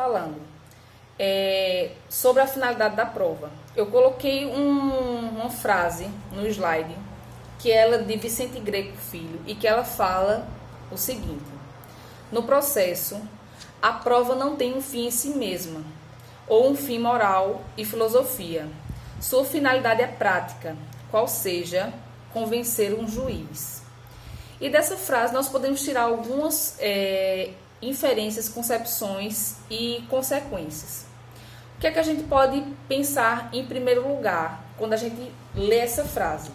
falando sobre a finalidade da prova. Eu coloquei uma frase no slide, que ela é de Vicente Greco Filho, e que ela fala o seguinte: no processo, a prova não tem um fim em si mesma, ou um fim moral e filosofia. Sua finalidade é prática, qual seja convencer um juiz. E dessa frase nós podemos tirar algumas inferências, concepções e consequências. O que é que a gente pode pensar em primeiro lugar quando a gente lê essa frase?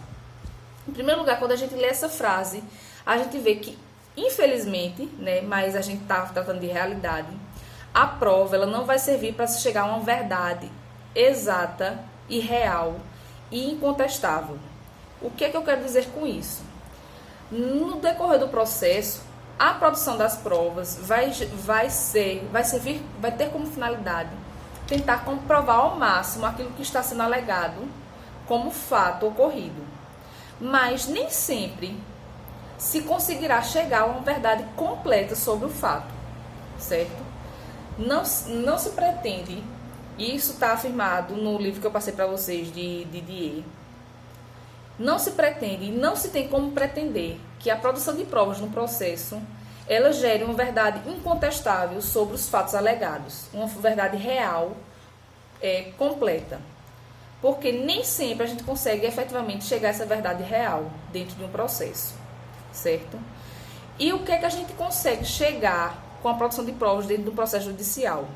Em primeiro lugar, quando a gente lê essa frase, a gente vê que, infelizmente, né, mas a gente está tratando de realidade, a prova ela não vai servir para se chegar a uma verdade exata e real e incontestável. O que é que eu quero dizer com isso? No decorrer do processo, a produção das provas vai ter como finalidade tentar comprovar ao máximo aquilo que está sendo alegado como fato ocorrido. Mas nem sempre se conseguirá chegar a uma verdade completa sobre o fato, certo? Não se pretende, e isso está afirmado no livro que eu passei para vocês de Didier, não se pretende e não se tem como pretender que a produção de provas no processo ela gere uma verdade incontestável sobre os fatos alegados, uma verdade real, completa. Porque nem sempre a gente consegue efetivamente chegar a essa verdade real dentro de um processo, certo? E o que é que a gente consegue chegar com a produção de provas dentro do processo judicial?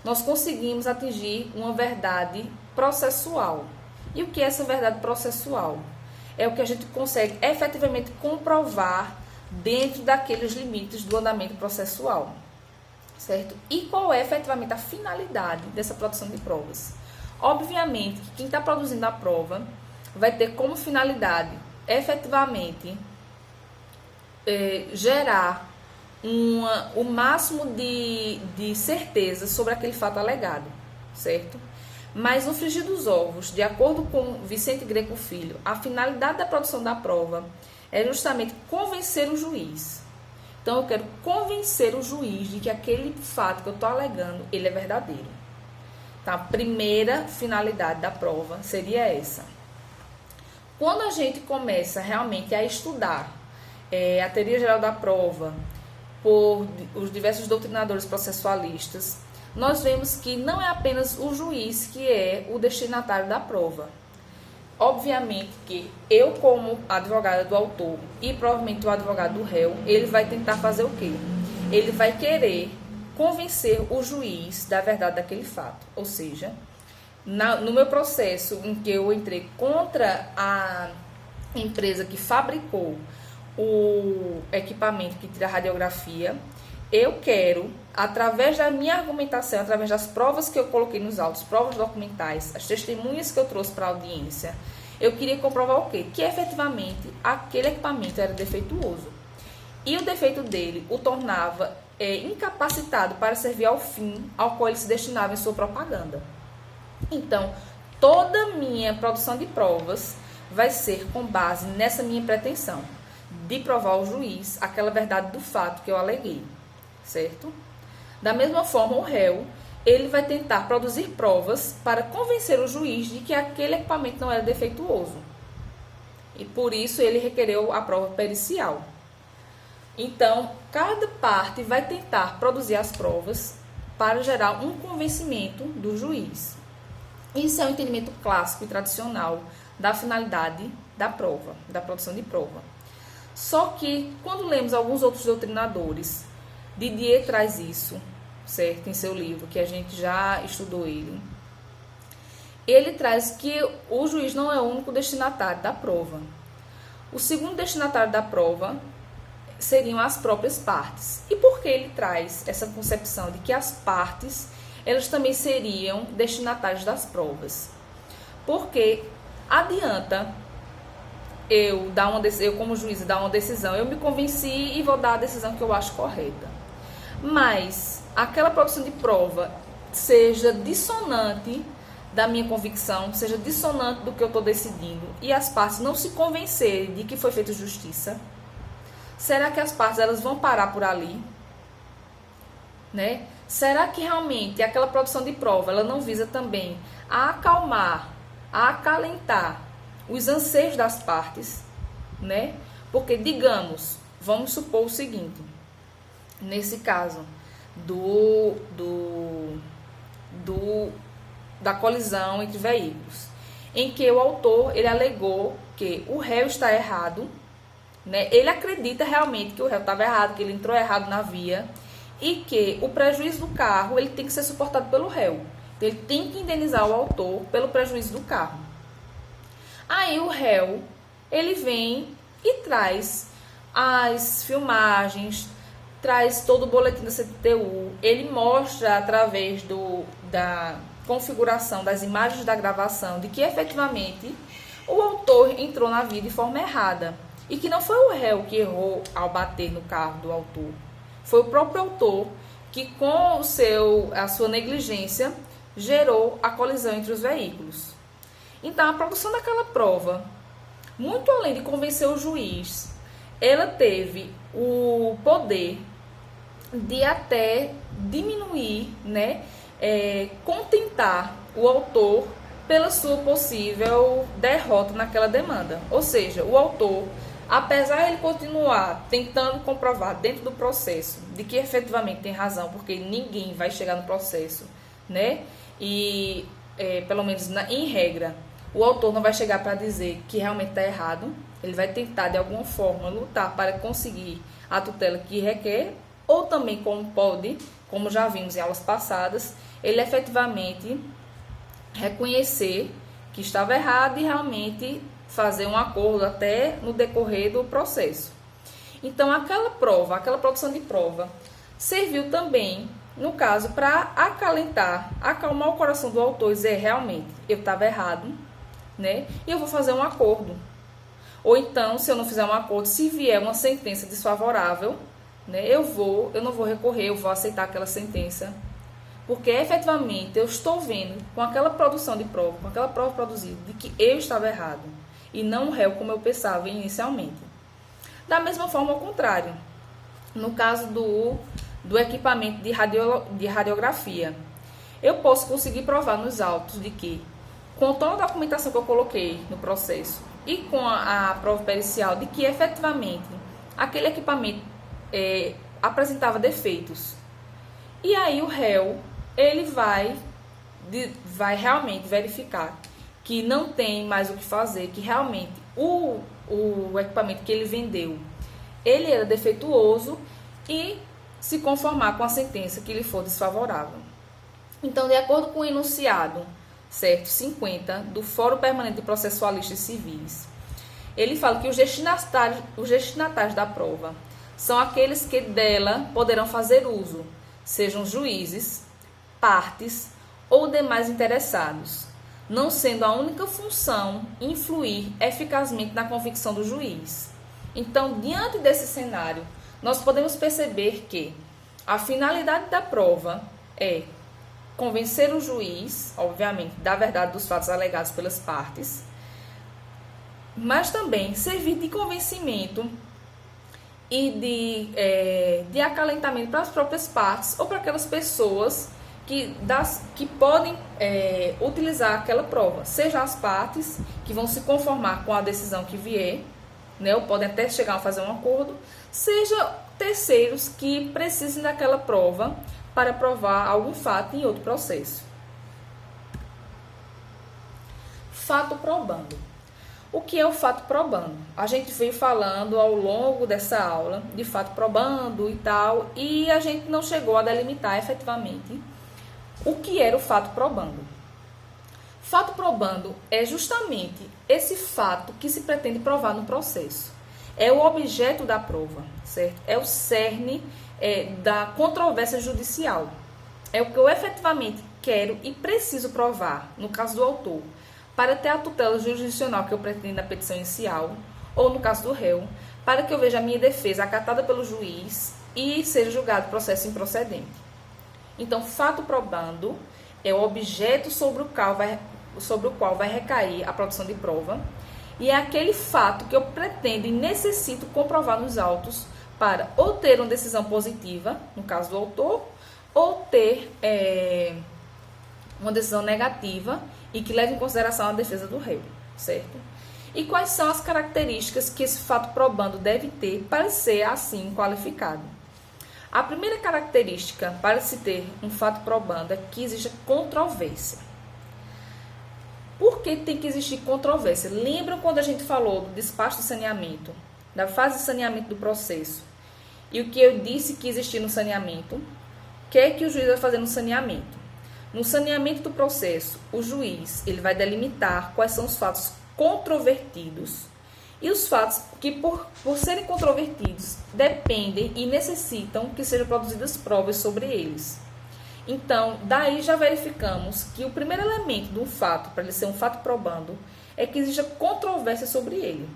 Nós conseguimos atingir uma verdade processual. E o que é essa verdade processual? É o que a gente consegue efetivamente comprovar dentro daqueles limites do andamento processual, certo? E qual é efetivamente a finalidade dessa produção de provas? Obviamente que quem está produzindo a prova vai ter como finalidade efetivamente gerar o máximo de certeza sobre aquele fato alegado, certo? Mas no frigir dos ovos, de acordo com Vicente Greco Filho, a finalidade da produção da prova é justamente convencer o juiz. Então eu quero convencer o juiz de que aquele fato que eu estou alegando, ele é verdadeiro. Então, a primeira finalidade da prova seria essa. Quando a gente começa realmente a estudar a teoria geral da prova por os diversos doutrinadores processualistas, nós vemos que não é apenas o juiz que é o destinatário da prova. Obviamente que eu, como advogada do autor e provavelmente o advogado do réu, ele vai tentar fazer o quê? Ele vai querer convencer o juiz da verdade daquele fato. Ou seja, no meu processo em que eu entrei contra a empresa que fabricou o equipamento que tira a radiografia, eu quero, através da minha argumentação, através das provas que eu coloquei nos autos, provas documentais, as testemunhas que eu trouxe para a audiência, eu queria comprovar o quê? Que efetivamente aquele equipamento era defeituoso. E o defeito dele o tornava incapacitado para servir ao fim ao qual ele se destinava em sua propaganda. Então, toda a minha produção de provas vai ser com base nessa minha pretensão de provar ao juiz aquela verdade do fato que eu aleguei, certo? Da mesma forma, o réu, ele vai tentar produzir provas para convencer o juiz de que aquele equipamento não era defeituoso. E por isso ele requereu a prova pericial. Então, cada parte vai tentar produzir as provas para gerar um convencimento do juiz. Isso é um entendimento clássico e tradicional da finalidade da prova, da produção de prova. Só que, quando lemos alguns outros doutrinadores, Didier traz isso, certo? Em seu livro, que a gente já estudou ele. Ele traz que o juiz não é o único destinatário da prova. O segundo destinatário da prova seriam as próprias partes. E por que ele traz essa concepção de que as partes, elas também seriam destinatários das provas? Porque adianta eu como juiz dar uma decisão, eu me convenci e vou dar a decisão que eu acho correta. Mas aquela produção de prova seja dissonante da minha convicção, seja dissonante do que eu estou decidindo, e as partes não se convencerem de que foi feita justiça, será que as partes elas vão parar por ali? Né? Será que realmente aquela produção de prova ela não visa também a acalmar, a acalentar os anseios das partes, né? Porque, digamos, vamos supor o seguinte, nesse caso da colisão entre veículos, em que o autor ele alegou que o réu está errado, né? Ele acredita realmente que o réu estava errado, que ele entrou errado na via e que o prejuízo do carro ele tem que ser suportado pelo réu. Então, ele tem que indenizar o autor pelo prejuízo do carro. Aí o réu ele vem e traz as filmagens, traz todo o boletim da CTU, ele mostra através da configuração das imagens da gravação de que efetivamente o autor entrou na via de forma errada e que não foi o réu que errou ao bater no carro do autor, foi o próprio autor que com a sua negligência gerou a colisão entre os veículos. Então a produção daquela prova, muito além de convencer o juiz, ela teve o poder de até diminuir, né, contentar o autor pela sua possível derrota naquela demanda. Ou seja, o autor, apesar de ele continuar tentando comprovar dentro do processo de que efetivamente tem razão, porque ninguém vai chegar no processo, né, e pelo menos em regra, o autor não vai chegar para dizer que realmente está errado, ele vai tentar de alguma forma lutar para conseguir a tutela que requer, ou também como pode, como já vimos em aulas passadas, ele efetivamente reconhecer que estava errado e realmente fazer um acordo até no decorrer do processo. Então aquela prova, aquela produção de prova, serviu também, no caso, para acalentar, acalmar o coração do autor e dizer realmente, eu estava errado, né? E eu vou fazer um acordo. Ou então, se eu não fizer um acordo, se vier uma sentença desfavorável, né, eu não vou recorrer, eu vou aceitar aquela sentença. Porque efetivamente eu estou vendo com aquela produção de prova, com aquela prova produzida, de que eu estava errado e não o réu como eu pensava inicialmente. Da mesma forma, ao contrário, no caso do equipamento de radiografia, eu posso conseguir provar nos autos de que, com toda a documentação que eu coloquei no processo e com a prova pericial, de que efetivamente aquele equipamento apresentava defeitos. E aí o réu ele vai realmente verificar que não tem mais o que fazer, que realmente o equipamento que ele vendeu, ele era defeituoso e se conformar com a sentença que lhe for desfavorável. Então, de acordo com o enunciado, certo, 50, do Fórum Permanente de Processualistas Civis, ele fala que os destinatários da prova são aqueles que dela poderão fazer uso, sejam juízes, partes ou demais interessados, não sendo a única função influir eficazmente na convicção do juiz. Então, diante desse cenário, nós podemos perceber que a finalidade da prova é convencer o juiz, obviamente, da verdade dos fatos alegados pelas partes, mas também servir de convencimento e de acalentamento para as próprias partes ou para aquelas pessoas que podem utilizar aquela prova, seja as partes que vão se conformar com a decisão que vier, né, ou podem até chegar a fazer um acordo, seja terceiros que precisem daquela prova para provar algum fato em outro processo. Fato probando. O que é o fato probando? A gente veio falando ao longo dessa aula de fato probando e tal, e a gente não chegou a delimitar efetivamente o que era o fato probando. Fato probando é justamente esse fato que se pretende provar no processo. É o objeto da prova, certo? É o cerne da controvérsia judicial. É o que eu efetivamente quero e preciso provar, no caso do autor, para ter a tutela jurisdicional que eu pretendo na petição inicial, ou no caso do réu, para que eu veja a minha defesa acatada pelo juiz e seja julgado processo improcedente. Então, fato probando é o objeto sobre o qual vai recair a produção de prova e é aquele fato que eu pretendo e necessito comprovar nos autos para ou ter uma decisão positiva, no caso do autor, ou ter uma decisão negativa e que leve em consideração a defesa do réu, certo? E quais são as características que esse fato probando deve ter para ser assim qualificado? A primeira característica para se ter um fato probando é que exista controvérsia. Por que tem que existir controvérsia? Lembram quando a gente falou do despacho de saneamento, da fase de saneamento do processo, e o que eu disse que existia no saneamento? O que é que o juiz vai fazer no saneamento? No saneamento do processo, o juiz ele vai delimitar quais são os fatos controvertidos e os fatos que, por serem controvertidos, dependem e necessitam que sejam produzidas provas sobre eles. Então, daí já verificamos que o primeiro elemento de um fato, para ele ser um fato probando, é que exista controvérsia sobre ele.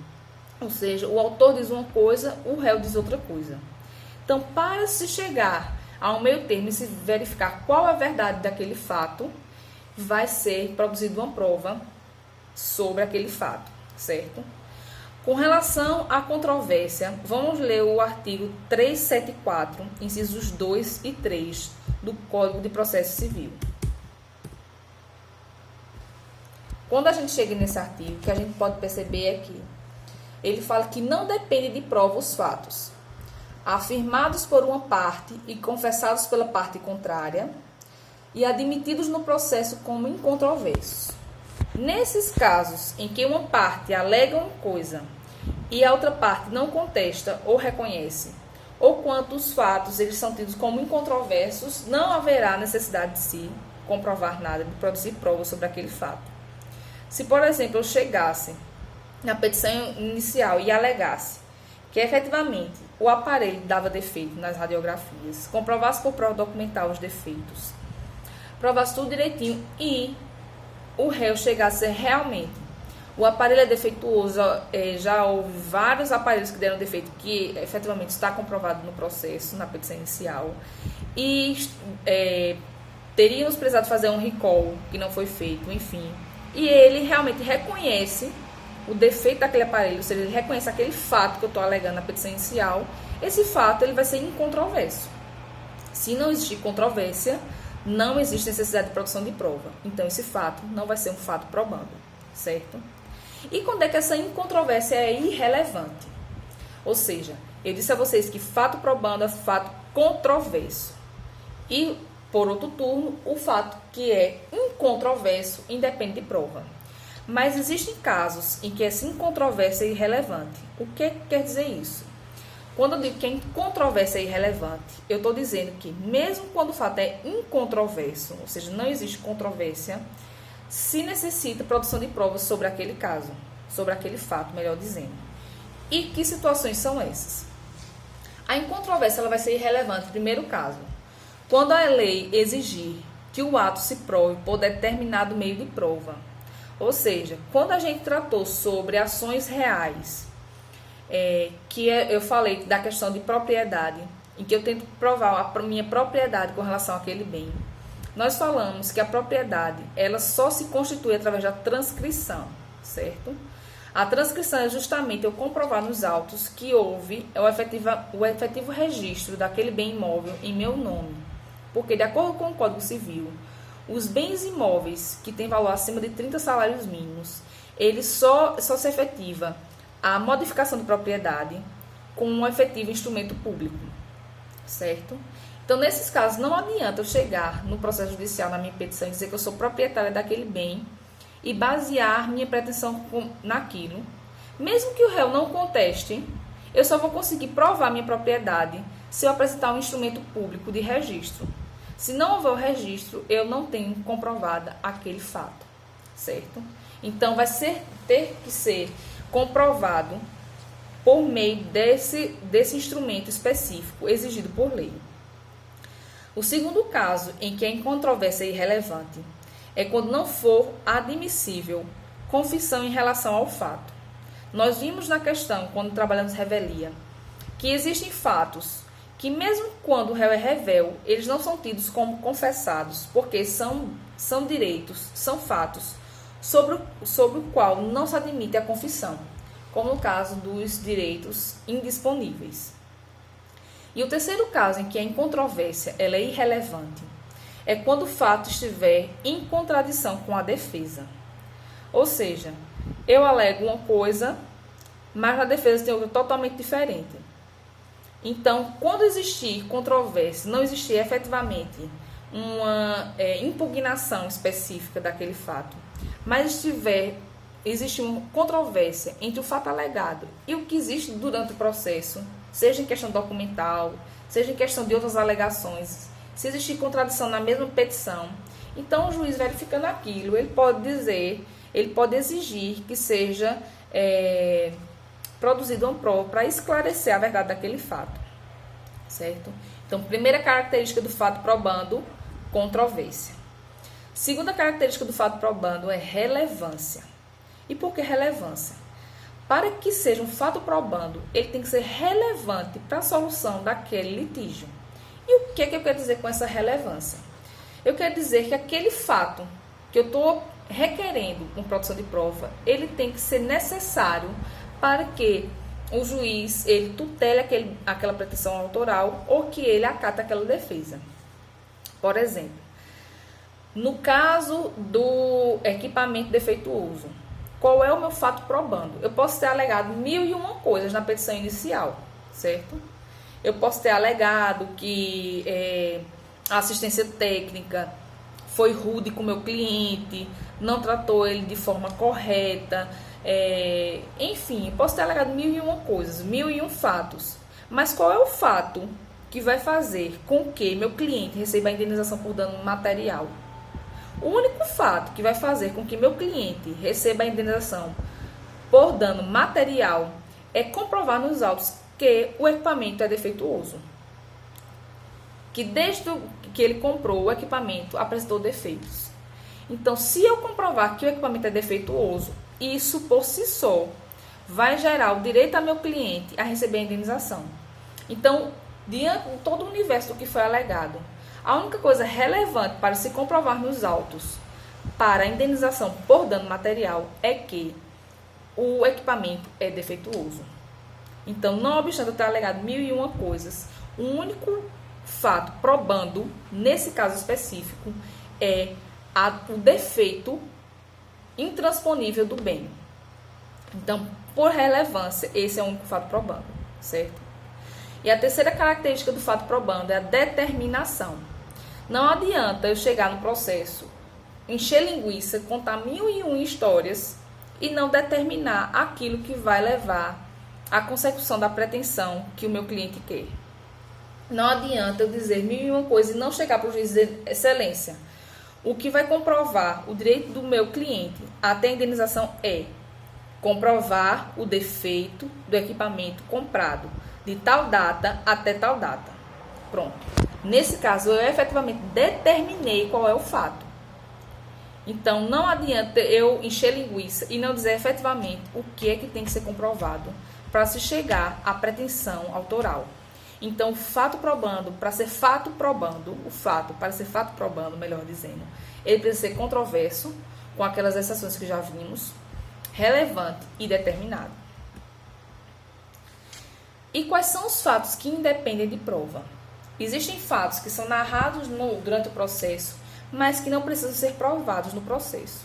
Ou seja, o autor diz uma coisa, o réu diz outra coisa. Então, para se chegar ao meio termo e se verificar qual é a verdade daquele fato, vai ser produzida uma prova sobre aquele fato, certo? Com relação à controvérsia, vamos ler o artigo 374, incisos 2 e 3 do Código de Processo Civil. Quando a gente chega nesse artigo, o que a gente pode perceber é que ele fala que não depende de prova os fatos afirmados por uma parte e confessados pela parte contrária e admitidos no processo como incontroversos. Nesses casos em que uma parte alega uma coisa e a outra parte não contesta ou reconhece, ou quanto os fatos eles são tidos como incontroversos, não haverá necessidade de se comprovar nada, de produzir provas sobre aquele fato. Se, por exemplo, eu chegasse na petição inicial e alegasse que efetivamente o aparelho dava defeito nas radiografias, comprovasse por prova documental os defeitos, provasse tudo direitinho e o réu chegasse realmente, o aparelho é defeituoso, já houve vários aparelhos que deram defeito que efetivamente está comprovado no processo, na petição inicial, e teríamos precisado fazer um recall que não foi feito, enfim, e ele realmente reconhece o defeito daquele aparelho, ou seja, ele reconhece aquele fato que eu estou alegando na petição inicial, esse fato ele vai ser incontroverso. Se não existir controvérsia, não existe necessidade de produção de prova. Então, esse fato não vai ser um fato probando, certo? E quando é que essa incontrovérsia é irrelevante? Ou seja, eu disse a vocês que fato probando é fato controverso. E, por outro turno, o fato que é incontroverso independe de prova. Mas existem casos em que essa incontrovérsia é irrelevante. O que quer dizer isso? Quando eu digo que a incontrovérsia é irrelevante, eu estou dizendo que mesmo quando o fato é incontroverso, ou seja, não existe controvérsia, se necessita produção de provas sobre aquele caso, sobre aquele fato, melhor dizendo. E que situações são essas? A incontrovérsia ela vai ser irrelevante, primeiro caso, quando a lei exigir que o ato se prove por determinado meio de prova. Ou seja, quando a gente tratou sobre ações reais, eu falei da questão de propriedade, em que eu tento provar a minha propriedade com relação àquele bem, nós falamos que a propriedade ela só se constitui através da transcrição, certo? A transcrição é justamente eu comprovar nos autos que houve o efetivo registro daquele bem imóvel em meu nome, porque de acordo com o Código Civil, os bens imóveis que têm valor acima de 30 salários mínimos, eles só se efetiva a modificação de propriedade com um efetivo instrumento público, certo? Então, nesses casos, não adianta eu chegar no processo judicial, na minha petição, e dizer que eu sou proprietária daquele bem e basear minha pretensão naquilo. Mesmo que o réu não conteste, eu só vou conseguir provar minha propriedade se eu apresentar um instrumento público de registro. Se não houver o registro, eu não tenho comprovada aquele fato, certo? Então, vai ter que ser comprovado por meio desse instrumento específico exigido por lei. O segundo caso em que a incontrovérsia é irrelevante é quando não for admissível confissão em relação ao fato. Nós vimos na questão, quando trabalhamos revelia, que existem fatos que mesmo quando o réu é revel, eles não são tidos como confessados, porque são direitos, são fatos sobre o qual não se admite a confissão, como no caso dos direitos indisponíveis. E o terceiro caso em que a incontrovérsia ela é irrelevante é quando o fato estiver em contradição com a defesa. Ou seja, eu alego uma coisa, mas a defesa tem outra totalmente diferente. Então, quando existir controvérsia, não existir efetivamente uma impugnação específica daquele fato, mas existe uma controvérsia entre o fato alegado e o que existe durante o processo, seja em questão documental, seja em questão de outras alegações, se existir contradição na mesma petição, então o juiz verificando aquilo, ele pode exigir que seja produzido uma prova para esclarecer a verdade daquele fato, certo? Então, primeira característica do fato probando, controvérsia. Segunda característica do fato probando é relevância. E por que relevância? Para que seja um fato probando, ele tem que ser relevante para a solução daquele litígio. E o que eu quero dizer com essa relevância? Eu quero dizer que aquele fato que eu estou requerendo uma produção de prova, ele tem que ser necessário para que o juiz ele tutele aquela pretensão autoral ou que ele acate aquela defesa. Por exemplo, no caso do equipamento defeituoso, qual é o meu fato probando? Eu posso ter alegado 1001 coisas na petição inicial, certo? Eu posso ter alegado que a assistência técnica foi rude com o meu cliente, não tratou ele de forma correta, enfim, posso ter alegado 1001 coisas, 1001 fatos. Mas qual é o fato que vai fazer com que meu cliente receba a indenização por dano material? O único fato que vai fazer com que meu cliente receba a indenização por dano material é comprovar nos autos que o equipamento é defeituoso. Que desde que ele comprou o equipamento apresentou defeitos. Então, se eu comprovar que o equipamento é defeituoso, isso por si só vai gerar o direito a meu cliente a receber a indenização. Então, diante de todo o universo do que foi alegado, a única coisa relevante para se comprovar nos autos para a indenização por dano material é que o equipamento é defeituoso. Então, não obstante eu ter alegado 1001 coisas, o único fato probando, nesse caso específico, é o defeito intransponível do bem. Então, por relevância, esse é o único fato probando, certo? E a terceira característica do fato probando é a determinação. Não adianta eu chegar no processo, encher linguiça, contar 1001 histórias e não determinar aquilo que vai levar à consecução da pretensão que o meu cliente quer. Não adianta eu dizer 1001 coisas e não chegar para o juiz de excelência. O que vai comprovar o direito do meu cliente até a indenização é comprovar o defeito do equipamento comprado de tal data até tal data. Pronto. Nesse caso, eu efetivamente determinei qual é o fato. Então, não adianta eu encher linguiça e não dizer efetivamente o que é que tem que ser comprovado para se chegar à pretensão autoral. Então, o fato probando, para ser fato probando, melhor dizendo, ele precisa ser controverso, com aquelas exceções que já vimos, relevante e determinado. E quais são os fatos que independem de prova? Existem fatos que são narrados durante o processo, mas que não precisam ser provados no processo.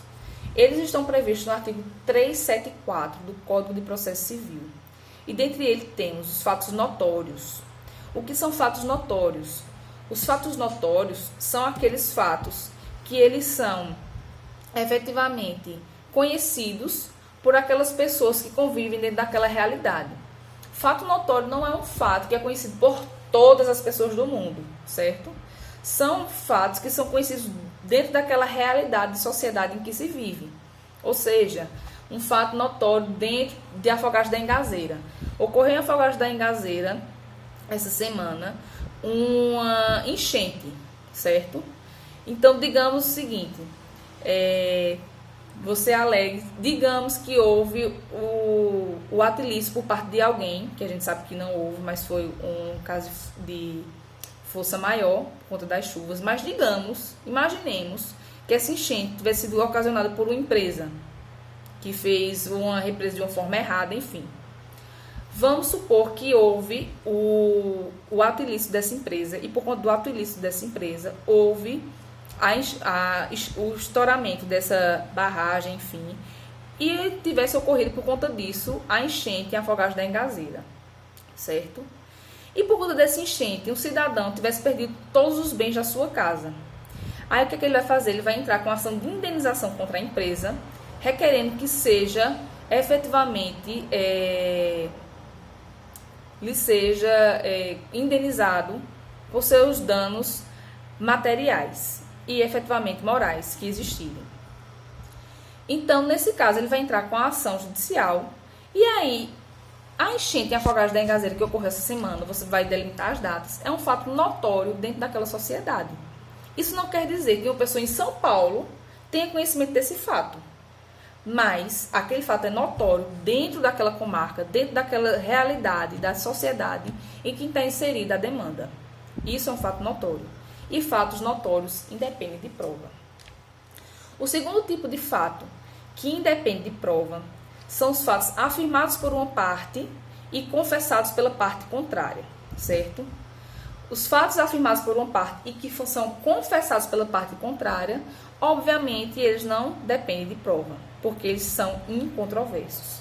Eles estão previstos no artigo 374 do Código de Processo Civil. E dentre eles temos os fatos notórios. O que são fatos notórios? Os fatos notórios são aqueles fatos que eles são efetivamente conhecidos por aquelas pessoas que convivem dentro daquela realidade. Fato notório não é um fato que é conhecido por todas as pessoas do mundo, certo? São fatos que são conhecidos dentro daquela realidade de sociedade em que se vive. Ou seja, um fato notório dentro de Afogados da Engazeira. Ocorreu em Afogados da Engazeira, essa semana, uma enchente, certo? Então, digamos o seguinte, você alega, digamos que houve o ato ilícito por parte de alguém, que a gente sabe que não houve, mas foi um caso de força maior por conta das chuvas, mas imaginemos que essa enchente tivesse sido ocasionada por uma empresa que fez uma represa de uma forma errada, enfim. Vamos supor que houve o ato ilícito dessa empresa, e por conta do ato ilícito dessa empresa, houve o estouramento dessa barragem, enfim, e tivesse ocorrido por conta disso a enchente em Afogados da Engazeira, certo? E por conta dessa enchente, um cidadão tivesse perdido todos os bens da sua casa. Aí o que ele vai fazer? Ele vai entrar com ação de indenização contra a empresa, requerendo que seja efetivamente lhe seja indenizado por seus danos materiais e efetivamente morais que existirem. Então, nesse caso, ele vai entrar com a ação judicial, e aí a enchente em Afogados da Engazeira que ocorreu essa semana, você vai delimitar as datas, é um fato notório dentro daquela sociedade. Isso não quer dizer que uma pessoa em São Paulo tenha conhecimento desse fato, mas aquele fato é notório dentro daquela comarca, dentro daquela realidade da sociedade em que está inserida a demanda. Isso é um fato notório. E fatos notórios independem de prova. O segundo tipo de fato que independe de prova são os fatos afirmados por uma parte e confessados pela parte contrária, certo? Os fatos afirmados por uma parte e que são confessados pela parte contrária, obviamente eles não dependem de prova, porque eles são incontroversos.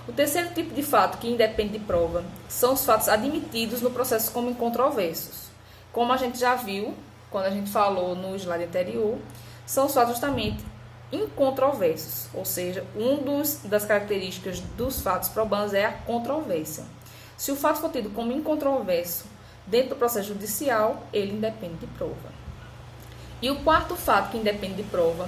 O terceiro tipo de fato que independe de prova são os fatos admitidos no processo como incontroversos. Como a gente já viu, quando a gente falou no slide anterior, são os fatos justamente incontroversos, ou seja, das características dos fatos probandos é a controvérsia. Se o fato for tido como incontroverso dentro do processo judicial, ele independe de prova. E o quarto fato que independe de prova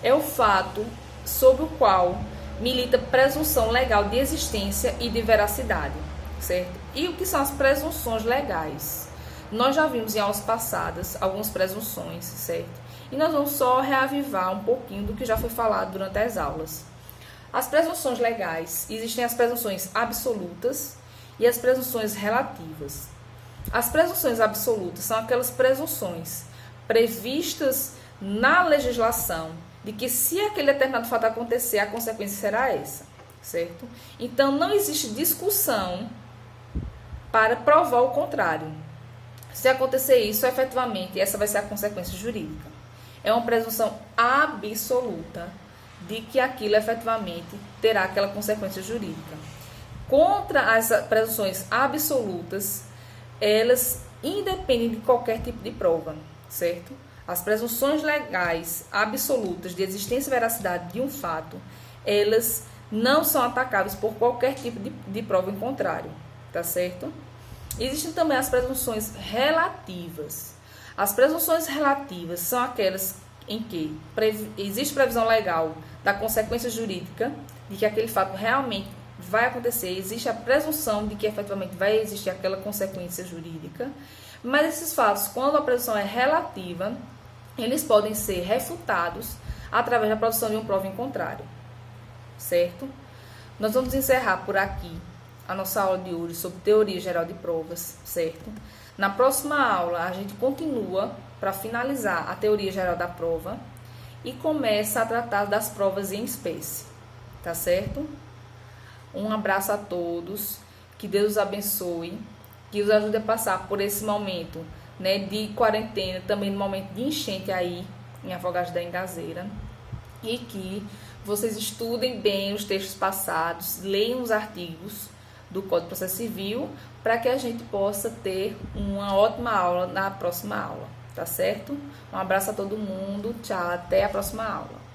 é o fato sobre o qual milita presunção legal de existência e de veracidade, certo? E o que são as presunções legais? Nós já vimos em aulas passadas algumas presunções, certo? E nós vamos só reavivar um pouquinho do que já foi falado durante as aulas. As presunções legais, existem as presunções absolutas e as presunções relativas. As presunções absolutas são aquelas presunções previstas na legislação de que se aquele determinado fato acontecer, a consequência será essa, certo? Então, não existe discussão para provar o contrário. Se acontecer isso, efetivamente, essa vai ser a consequência jurídica. É uma presunção absoluta de que aquilo efetivamente terá aquela consequência jurídica. Contra as presunções absolutas, elas independem de qualquer tipo de prova, certo? As presunções legais absolutas de existência e veracidade de um fato, elas não são atacáveis por qualquer tipo de prova em contrário, tá certo? Existem também as presunções relativas. As presunções relativas são aquelas em que existe previsão legal da consequência jurídica, de que aquele fato realmente vai acontecer, existe a presunção de que efetivamente vai existir aquela consequência jurídica, mas esses fatos, quando a presunção é relativa, eles podem ser refutados através da produção de uma prova em contrário, certo? Nós vamos encerrar por aqui a nossa aula de hoje sobre teoria geral de provas, certo? Na próxima aula, a gente continua para finalizar a teoria geral da prova e começa a tratar das provas em espécie, tá certo? Um abraço a todos, que Deus os abençoe, que os ajude a passar por esse momento, né, de quarentena, também no momento de enchente aí em Afogados da Engazeira, e que vocês estudem bem os textos passados, leiam os artigos do Código de Processo Civil, para que a gente possa ter uma ótima aula na próxima aula, tá certo? Um abraço a todo mundo, tchau, até a próxima aula.